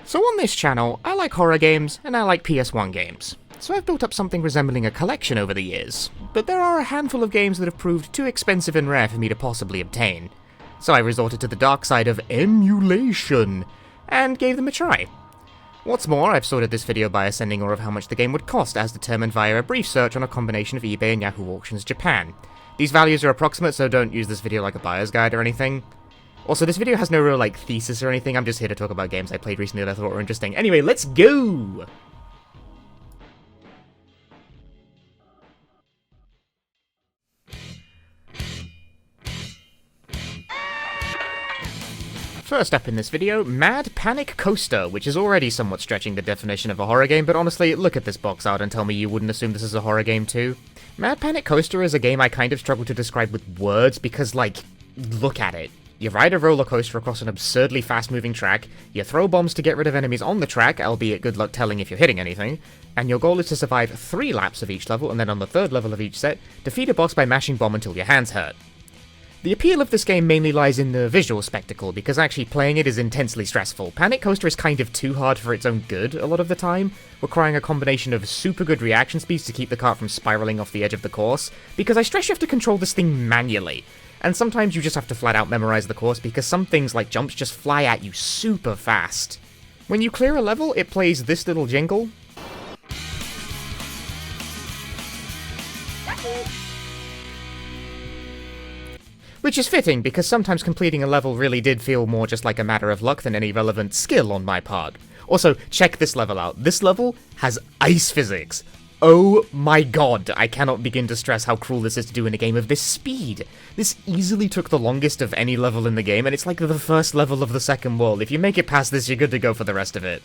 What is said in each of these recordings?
So on this channel, I like horror games, and I like PS1 games. So I've built up something resembling a collection over the years, but there are a handful of games that have proved too expensive and rare for me to possibly obtain. So I resorted to the dark side of emulation, and gave them a try. What's more, I've sorted this video by ascending order of how much the game would cost as determined via a brief search on a combination of eBay and Yahoo Auctions Japan. These values are approximate, so don't use this video like a buyer's guide or anything. Also, this video has no real, thesis or anything. I'm just here to talk about games I played recently that I thought were interesting. Anyway, let's go! First up in this video, Mad Panic Coaster, which is already somewhat stretching the definition of a horror game, but honestly, look at this box art and tell me you wouldn't assume this is a horror game too. Mad Panic Coaster is a game I kind of struggle to describe with words because, look at it. You ride a roller coaster across an absurdly fast-moving track, you throw bombs to get rid of enemies on the track, albeit good luck telling if you're hitting anything, and your goal is to survive 3 laps of each level, and then on the 3rd level of each set, defeat a boss by mashing bomb until your hands hurt. The appeal of this game mainly lies in the visual spectacle, because actually playing it is intensely stressful. Panic Coaster is kind of too hard for its own good a lot of the time, requiring a combination of super good reaction speeds to keep the cart from spiraling off the edge of the course, because I stress you have to control this thing manually. And sometimes you just have to flat out memorize the course because some things like jumps just fly at you super fast. When you clear a level, it plays this little jingle. Which is fitting, because sometimes completing a level really did feel more just like a matter of luck than any relevant skill on my part. Also, check this level out. This level has ice physics. Oh my god, I cannot begin to stress how cruel this is to do in a game of this speed. This easily took the longest of any level in the game, and it's like the first level of the second world. If you make it past this, you're good to go for the rest of it.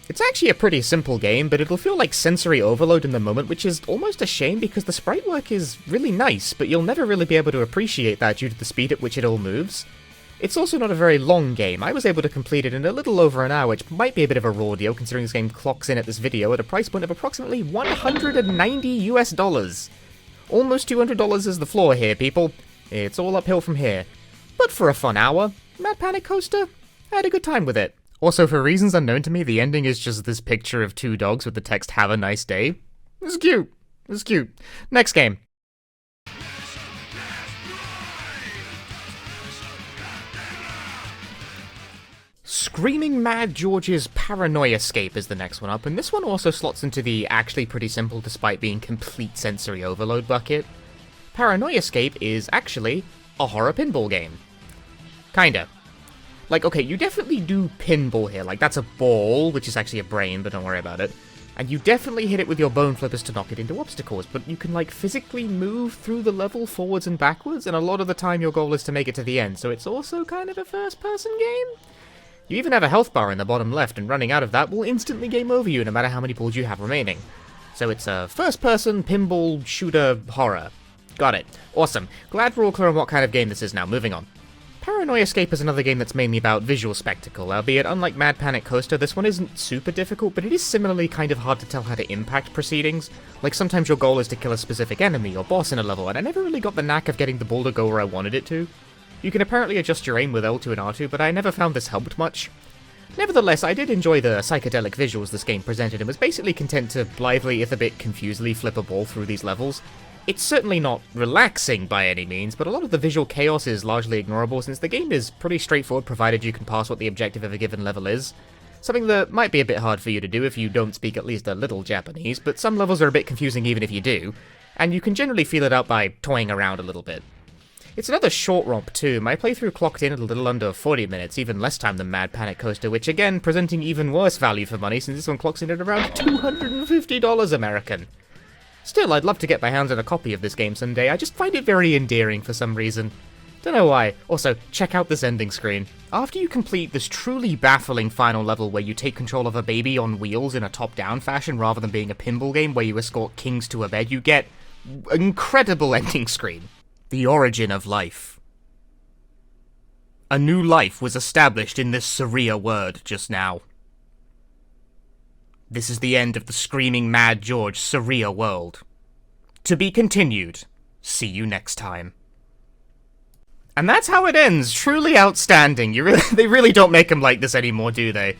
It's actually a pretty simple game, but it'll feel like sensory overload in the moment, which is almost a shame because the sprite work is really nice, but you'll never really be able to appreciate that due to the speed at which it all moves. It's also not a very long game. I was able to complete it in a little over an hour, which might be a bit of a raw deal considering this game clocks in at this video at a price point of approximately $190 US. Almost $200 is the floor here, people. It's all uphill from here. But for a fun hour, Mad Panic Coaster, I had a good time with it. Also, for reasons unknown to me, the ending is just this picture of 2 dogs with the text, "Have a nice day." It's cute. It's cute. Next game. Screaming Mad George's Paranoiascape is the next one up, and this one also slots into the actually pretty simple despite being complete sensory overload bucket. Paranoiascape is actually a horror pinball game. Kinda. Okay, you definitely do pinball here, that's a ball, which is actually a brain, but don't worry about it. And you definitely hit it with your bone flippers to knock it into obstacles, but you can, physically move through the level forwards and backwards, and a lot of the time your goal is to make it to the end, so it's also kind of a first-person game? You even have a health bar in the bottom left, and running out of that will instantly game over you no matter how many balls you have remaining. So it's a first-person pinball shooter horror. Got it. Awesome. Glad we're all clear on what kind of game this is now. Moving on. Paranoiascape is another game that's mainly about visual spectacle, albeit unlike Mad Panic Coaster, this one isn't super difficult, but it is similarly kind of hard to tell how to impact proceedings. Sometimes your goal is to kill a specific enemy or boss in a level, and I never really got the knack of getting the ball to go where I wanted it to. You can apparently adjust your aim with L2 and R2, but I never found this helped much. Nevertheless, I did enjoy the psychedelic visuals this game presented and was basically content to blithely, if a bit confusedly, flip a ball through these levels. It's certainly not relaxing by any means, but a lot of the visual chaos is largely ignorable since the game is pretty straightforward provided you can pass what the objective of a given level is. Something that might be a bit hard for you to do if you don't speak at least a little Japanese, but some levels are a bit confusing even if you do, and you can generally feel it out by toying around a little bit. It's another short romp too. My playthrough clocked in at a little under 40 minutes, even less time than Mad Panic Coaster, which again, presenting even worse value for money since this one clocks in at around $250 American. Still, I'd love to get my hands on a copy of this game someday. I just find it very endearing for some reason. Don't know why. Also, check out this ending screen. After you complete this truly baffling final level where you take control of a baby on wheels in a top-down fashion rather than being a pinball game where you escort kings to a bed, you get an incredible ending screen. The origin of life. A new life was established in this surreal world just now. This is the end of the Screaming Mad George surreal world. To be continued. See you next time. And that's how it ends. Truly outstanding. They really don't make them like this anymore, do they?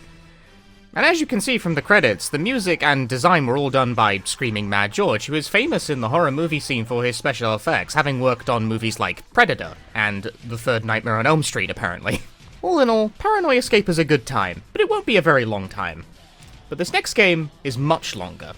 And as you can see from the credits, the music and design were all done by Screaming Mad George, who is famous in the horror movie scene for his special effects, having worked on movies like Predator and The Third Nightmare on Elm Street, apparently. All in all, Paranoiascape is a good time, but it won't be a very long time. But this next game is much longer.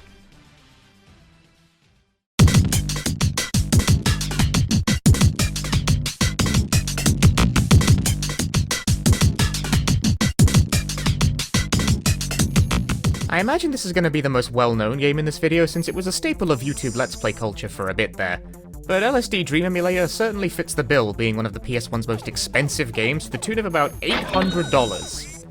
I imagine this is going to be the most well-known game in this video since it was a staple of YouTube Let's Play culture for a bit there. But LSD Dream Emulator certainly fits the bill, being one of the PS1's most expensive games to the tune of about $800.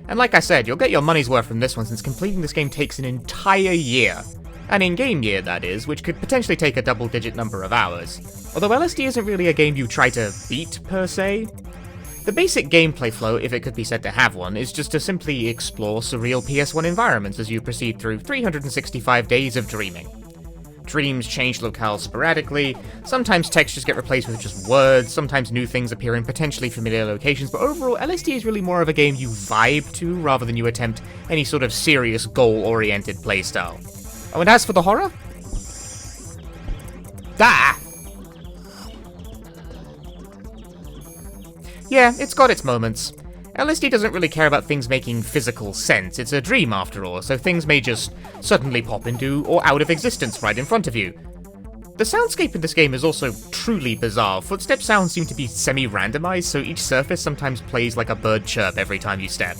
And like I said, you'll get your money's worth from this one since completing this game takes an entire year. An in-game year, that is, which could potentially take a double-digit number of hours. Although LSD isn't really a game you try to beat, per se. The basic gameplay flow, if it could be said to have one, is just to simply explore surreal PS1 environments as you proceed through 365 days of dreaming. Dreams change locales sporadically, sometimes textures get replaced with just words, sometimes new things appear in potentially familiar locations, but overall, LSD is really more of a game you vibe to rather than you attempt any sort of serious goal-oriented playstyle. Oh, and as for the horror? Yeah, it's got its moments. LSD doesn't really care about things making physical sense, it's a dream after all, so things may just suddenly pop into or out of existence right in front of you. The soundscape in this game is also truly bizarre. Footstep sounds seem to be semi-randomized, so each surface sometimes plays like a bird chirp every time you step.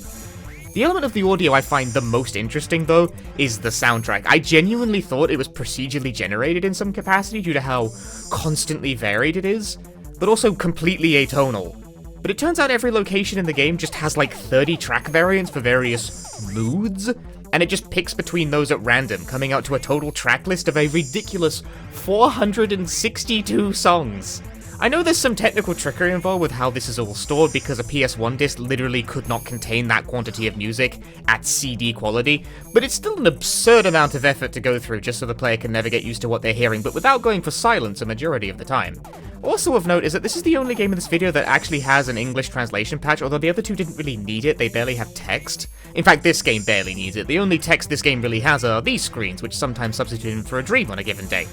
The element of the audio I find the most interesting, though, is the soundtrack. I genuinely thought it was procedurally generated in some capacity due to how constantly varied it is, but also completely atonal. But it turns out every location in the game just has like 30 track variants for various moods, and it just picks between those at random, coming out to a total track list of a ridiculous 462 songs. I know there's some technical trickery involved with how this is all stored because a PS1 disc literally could not contain that quantity of music at CD quality, but it's still an absurd amount of effort to go through just so the player can never get used to what they're hearing, but without going for silence a majority of the time. Also of note is that this is the only game in this video that actually has an English translation patch, although the other two didn't really need it, they barely have text. In fact, this game barely needs it. The only text this game really has are these screens, which sometimes substitute in for a dream on a given day.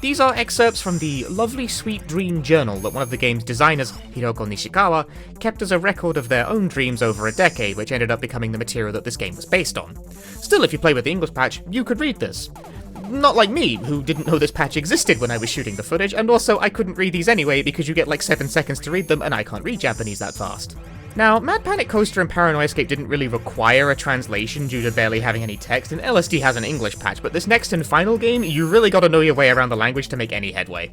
These are excerpts from the lovely Sweet Dream Journal that one of the game's designers, Hiroko Nishikawa, kept as a record of their own dreams over a decade, which ended up becoming the material that this game was based on. Still, if you play with the English patch, you could read this. Not like me, who didn't know this patch existed when I was shooting the footage, and also I couldn't read these anyway because you get like 7 seconds to read them and I can't read Japanese that fast. Now, Mad Panic Coaster and Paranoiascape didn't really require a translation due to barely having any text, and LSD has an English patch, but this next and final game, you really gotta know your way around the language to make any headway.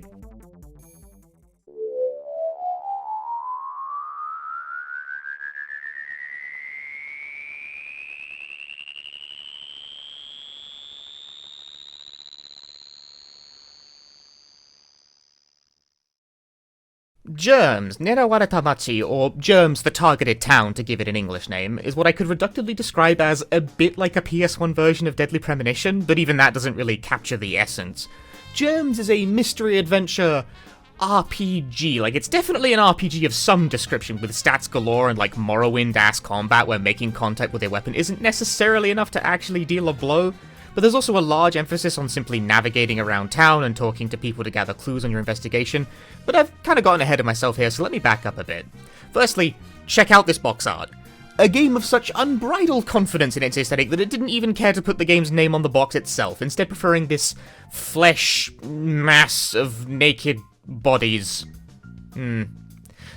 Germs, Nerawareta Machi, or Germs the Targeted Town to give it an English name, is what I could reductively describe as a bit like a PS1 version of Deadly Premonition, but even that doesn't really capture the essence. Germs is a mystery adventure RPG, like it's definitely an RPG of some description with stats galore and like Morrowind-ass combat where making contact with a weapon isn't necessarily enough to actually deal a blow. But there's also a large emphasis on simply navigating around town and talking to people to gather clues on your investigation, but I've kind of gotten ahead of myself here, so let me back up a bit. Firstly, check out this box art. A game of such unbridled confidence in its aesthetic that it didn't even care to put the game's name on the box itself, instead preferring this flesh mass of naked bodies.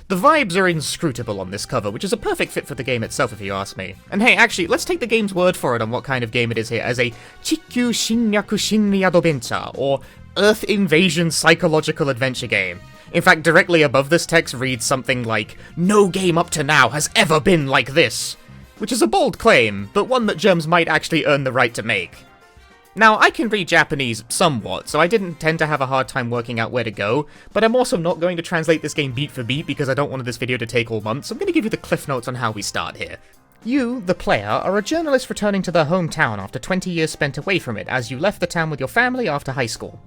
The vibes are inscrutable on this cover, which is a perfect fit for the game itself if you ask me. And hey, actually, let's take the game's word for it on what kind of game it is here as a Chikyu Shinryaku Shinri Adventure, or Earth Invasion Psychological Adventure game. In fact, directly above this text reads something like, "No game up to now has ever been like this," which is a bold claim, but one that Germs might actually earn the right to make. Now, I can read Japanese somewhat, so I didn't tend to have a hard time working out where to go, but I'm also not going to translate this game beat for beat because I don't want this video to take all months, so I'm going to give you the cliff notes on how we start here. You, the player, are a journalist returning to their hometown after 20 years spent away from it as you left the town with your family after high school.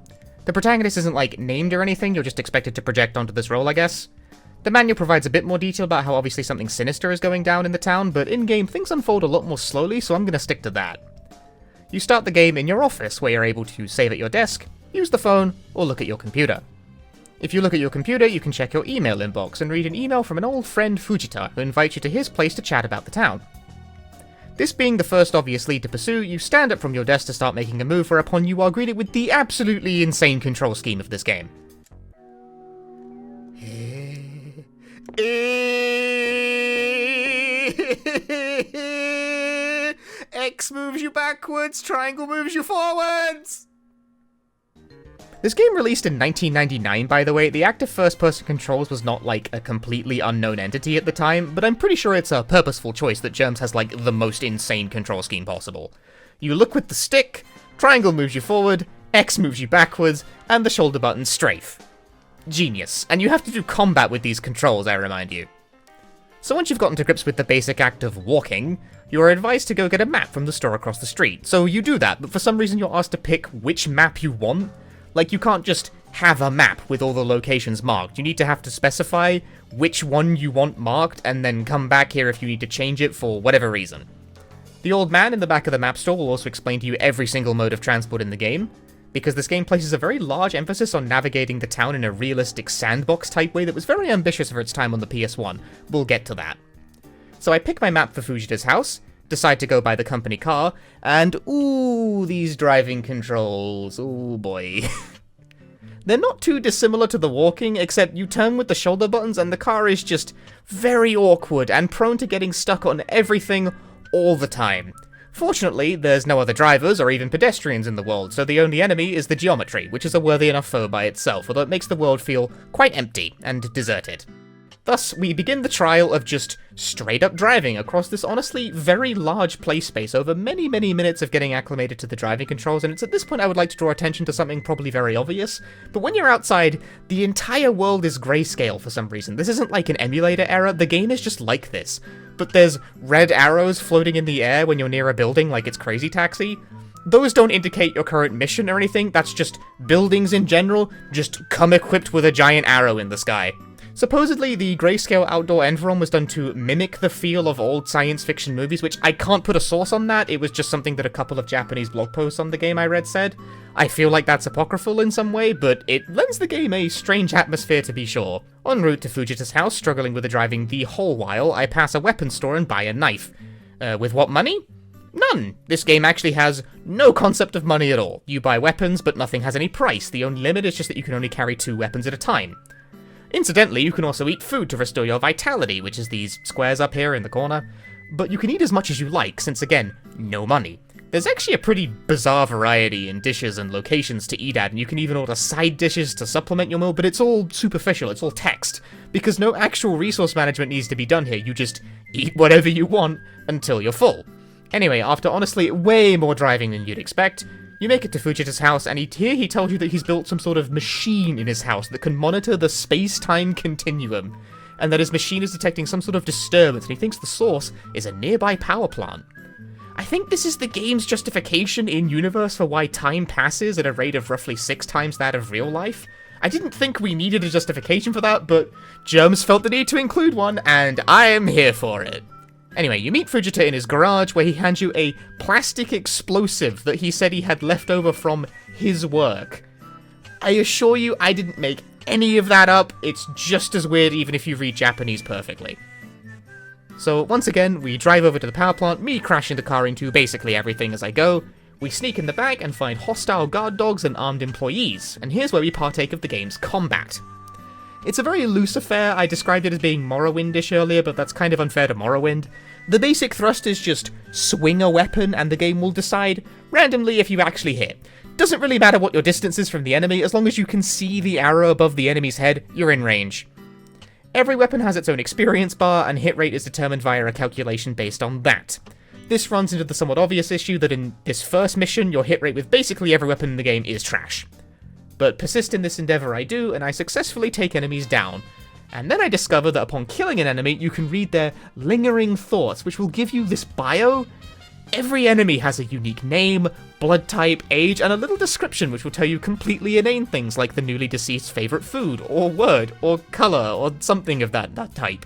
The protagonist isn't, like, named or anything, you're just expected to project onto this role, I guess. The manual provides a bit more detail about how obviously something sinister is going down in the town, but in-game things unfold a lot more slowly, so I'm going to stick to that. You start the game in your office, where you're able to save at your desk, use the phone, or look at your computer. If you look at your computer, you can check your email inbox and read an email from an old friend Fujita, who invites you to his place to chat about the town. This being the first obvious lead to pursue, you stand up from your desk to start making a move, whereupon you are greeted with the absolutely insane control scheme of this game. X moves you backwards, triangle moves you forwards! This game released in 1999, by the way. The active first-person controls was not, like, a completely unknown entity at the time, but I'm pretty sure it's a purposeful choice that Germs has, like, the most insane control scheme possible. You look with the stick, triangle moves you forward, X moves you backwards, and the shoulder button strafe. Genius. And you have to do combat with these controls, I remind you. So once you've gotten to grips with the basic act of walking, you are advised to go get a map from the store across the street. So you do that, but for some reason you're asked to pick which map you want. Like, you can't just have a map with all the locations marked. You need to have to specify which one you want marked, and then come back here if you need to change it for whatever reason. The old man in the back of the map store will also explain to you every single mode of transport in the game, because this game places a very large emphasis on navigating the town in a realistic sandbox-type way that was very ambitious for its time on the PS1. We'll get to that. So I pick my map for Fujita's house, decide to go buy the company car, and ooh, these driving controls, ooh boy. They're not too dissimilar to the walking, except you turn with the shoulder buttons and the car is just very awkward and prone to getting stuck on everything all the time. Fortunately, there's no other drivers or even pedestrians in the world, so the only enemy is the geometry, which is a worthy enough foe by itself, although it makes the world feel quite empty and deserted. Thus, we begin the trial of just straight-up driving across this honestly very large play space over many, many minutes of getting acclimated to the driving controls, and it's at this point I would like to draw attention to something probably very obvious, but when you're outside, the entire world is grayscale for some reason. This isn't like an emulator error, the game is just like this. But there's red arrows floating in the air when you're near a building like it's Crazy Taxi. Those don't indicate your current mission or anything, that's just buildings in general, just come equipped with a giant arrow in the sky. Supposedly, the grayscale outdoor environment was done to mimic the feel of old science fiction movies, which I can't put a source on that, it was just something that a couple of Japanese blog posts on the game I read said. I feel like that's apocryphal in some way, but it lends the game a strange atmosphere to be sure. En route to Fujita's house, struggling with the driving the whole while, I pass a weapons store and buy a knife. With what money? None! This game actually has no concept of money at all. You buy weapons, but nothing has any price. The only limit is just that you can only carry 2 weapons at a time. Incidentally, you can also eat food to restore your vitality, which is these squares up here in the corner. But you can eat as much as you like, since again, no money. There's actually a pretty bizarre variety in dishes and locations to eat at, and you can even order side dishes to supplement your meal, but it's all superficial, it's all text. Because no actual resource management needs to be done here, you just eat whatever you want until you're full. Anyway, after honestly way more driving than you'd expect, you make it to Fujita's house, and here he tells you that he's built some sort of machine in his house that can monitor the space-time continuum, and that his machine is detecting some sort of disturbance, and he thinks the source is a nearby power plant. I think this is the game's justification in-universe for why time passes at a rate of roughly 6 times that of real life. I didn't think we needed a justification for that, but Germs felt the need to include one, and I am here for it. Anyway, you meet Fujita in his garage, where he hands you a plastic explosive that he said he had left over from his work. I assure you, I didn't make any of that up. It's just as weird even if you read Japanese perfectly. So, once again, we drive over to the power plant, me crashing the car into basically everything as I go. We sneak in the back and find hostile guard dogs and armed employees, and here's where we partake of the game's combat. It's a very loose affair. I described it as being Morrowind-ish earlier, but that's kind of unfair to Morrowind. The basic thrust is just swing a weapon and the game will decide randomly if you actually hit. Doesn't really matter what your distance is from the enemy, as long as you can see the arrow above the enemy's head, you're in range. Every weapon has its own experience bar, and hit rate is determined via a calculation based on that. This runs into the somewhat obvious issue that in this first mission, your hit rate with basically every weapon in the game is trash. But persist in this endeavor I do, and I successfully take enemies down. And then I discover that upon killing an enemy, you can read their lingering thoughts, which will give you this bio. Every enemy has a unique name, blood type, age, and a little description which will tell you completely inane things like the newly deceased's favourite food, or word, or colour, or something of that type.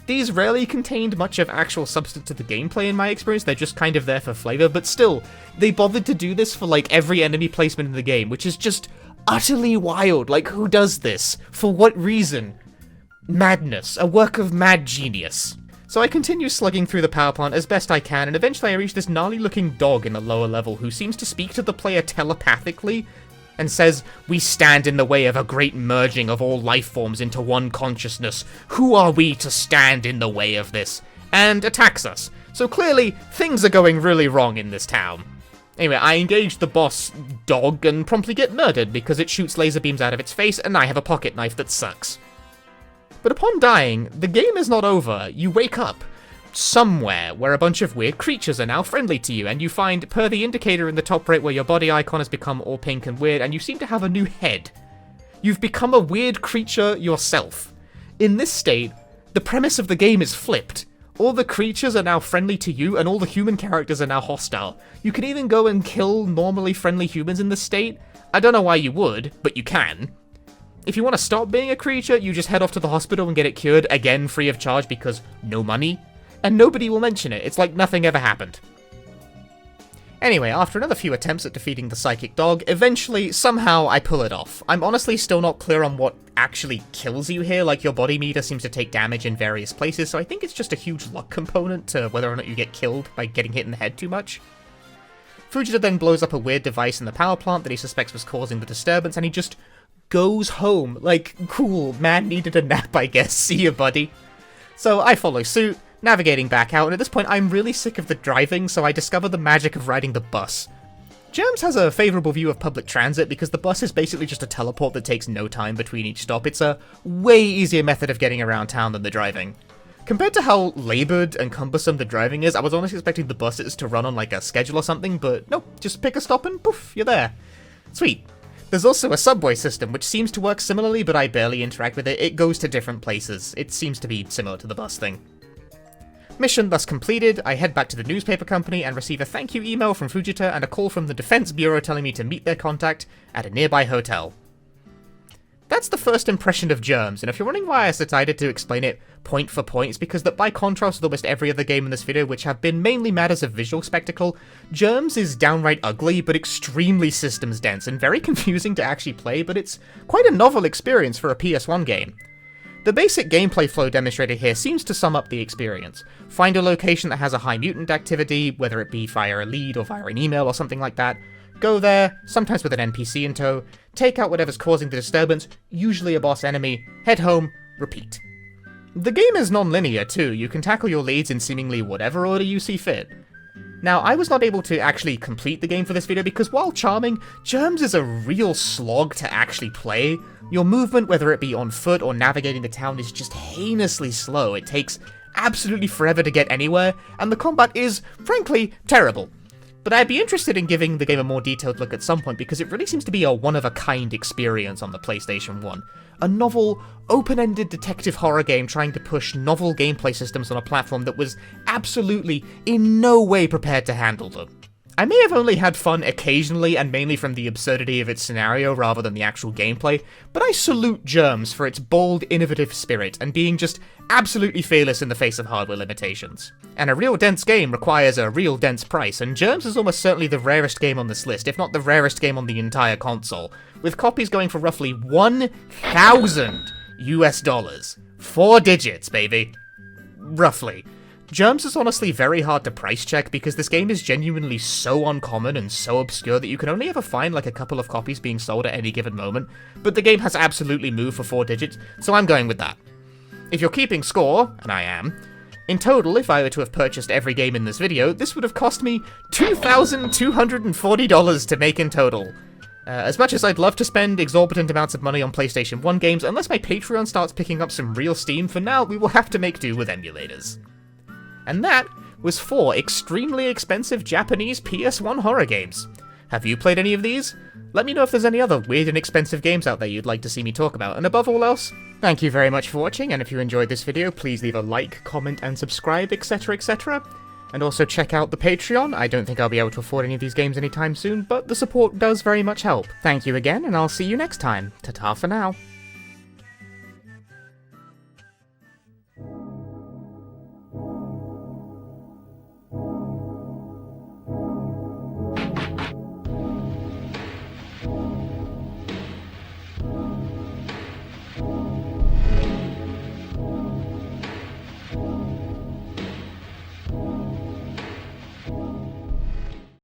These rarely contained much of actual substance to the gameplay in my experience, they're just kind of there for flavour, but still, they bothered to do this for like every enemy placement in the game, which is just utterly wild. Like, who does this? For what reason? Madness. A work of mad genius. So I continue slugging through the power plant as best I can, and eventually I reach this gnarly-looking dog in a lower level who seems to speak to the player telepathically, and says, "We stand in the way of a great merging of all life forms into one consciousness. Who are we to stand in the way of this?" And attacks us. So clearly, things are going really wrong in this town. Anyway, I engage the boss dog and promptly get murdered because it shoots laser beams out of its face and I have a pocket knife that sucks. But upon dying, the game is not over. You wake up somewhere where a bunch of weird creatures are now friendly to you, and you find, per the indicator in the top right where your body icon has become all pink and weird, and you seem to have a new head. You've become a weird creature yourself. In this state, the premise of the game is flipped. All the creatures are now friendly to you, and all the human characters are now hostile. You can even go and kill normally friendly humans in this state. I don't know why you would, but you can. If you want to stop being a creature, you just head off to the hospital and get it cured, again free of charge because no money. And nobody will mention it. It's like nothing ever happened. Anyway, after another few attempts at defeating the psychic dog, eventually, somehow, I pull it off. I'm honestly still not clear on what actually kills you here, like your body meter seems to take damage in various places, so I think it's just a huge luck component to whether or not you get killed by getting hit in the head too much. Fujita then blows up a weird device in the power plant that he suspects was causing the disturbance, and he just goes home. Like, cool, man needed a nap, I guess. See ya, buddy. So I follow suit, navigating back out, and at this point I'm really sick of the driving, so I discover the magic of riding the bus. Germs has a favourable view of public transit because the bus is basically just a teleport that takes no time between each stop. It's a way easier method of getting around town than the driving. Compared to how laboured and cumbersome the driving is, I was honestly expecting the buses to run on like a schedule or something, but nope, just pick a stop and poof, you're there. Sweet. There's also a subway system, which seems to work similarly, but I barely interact with it. It goes to different places. It seems to be similar to the bus thing. Mission thus completed, I head back to the newspaper company and receive a thank you email from Fujita and a call from the Defense Bureau telling me to meet their contact at a nearby hotel. That's the first impression of Germs, and if you're wondering why I decided to explain it point for point, it's because that by contrast with almost every other game in this video, which have been mainly matters of visual spectacle, Germs is downright ugly, but extremely systems dense and very confusing to actually play, but it's quite a novel experience for a PS1 game. The basic gameplay flow demonstrated here seems to sum up the experience. Find a location that has a high mutant activity, whether it be via a lead or via an email or something like that. Go there, sometimes with an NPC in tow, take out whatever's causing the disturbance, usually a boss enemy, head home, repeat. The game is non-linear too, you can tackle your leads in seemingly whatever order you see fit. Now, I was not able to actually complete the game for this video because while charming, Germs is a real slog to actually play. Your movement, whether it be on foot or navigating the town, is just heinously slow. It takes absolutely forever to get anywhere, and the combat is, frankly, terrible. But I'd be interested in giving the game a more detailed look at some point because it really seems to be a one-of-a-kind experience on the PlayStation 1. A novel, open-ended detective horror game trying to push novel gameplay systems on a platform that was absolutely in no way prepared to handle them. I may have only had fun occasionally and mainly from the absurdity of its scenario rather than the actual gameplay, but I salute Germs for its bold, innovative spirit and being just absolutely fearless in the face of hardware limitations. And a real dense game requires a real dense price, and Germs is almost certainly the rarest game on this list, if not the rarest game on the entire console, with copies going for roughly 1,000 US dollars. 4 digits, baby. Roughly. Germs is honestly very hard to price check because this game is genuinely so uncommon and so obscure that you can only ever find like a couple of copies being sold at any given moment, but the game has absolutely moved for 4 digits, so I'm going with that. If you're keeping score, and I am, in total, if I were to have purchased every game in this video, this would have cost me $2,240 to make in total. As much as I'd love to spend exorbitant amounts of money on PlayStation 1 games, unless my Patreon starts picking up some real steam, for now we will have to make do with emulators. And that was 4 extremely expensive Japanese PS1 horror games. Have you played any of these? Let me know if there's any other weird and expensive games out there you'd like to see me talk about, and above all else, thank you very much for watching, and if you enjoyed this video, please leave a like, comment, and subscribe, etc, etc. And also check out the Patreon. I don't think I'll be able to afford any of these games anytime soon, but the support does very much help. Thank you again, and I'll see you next time. Ta-ta for now.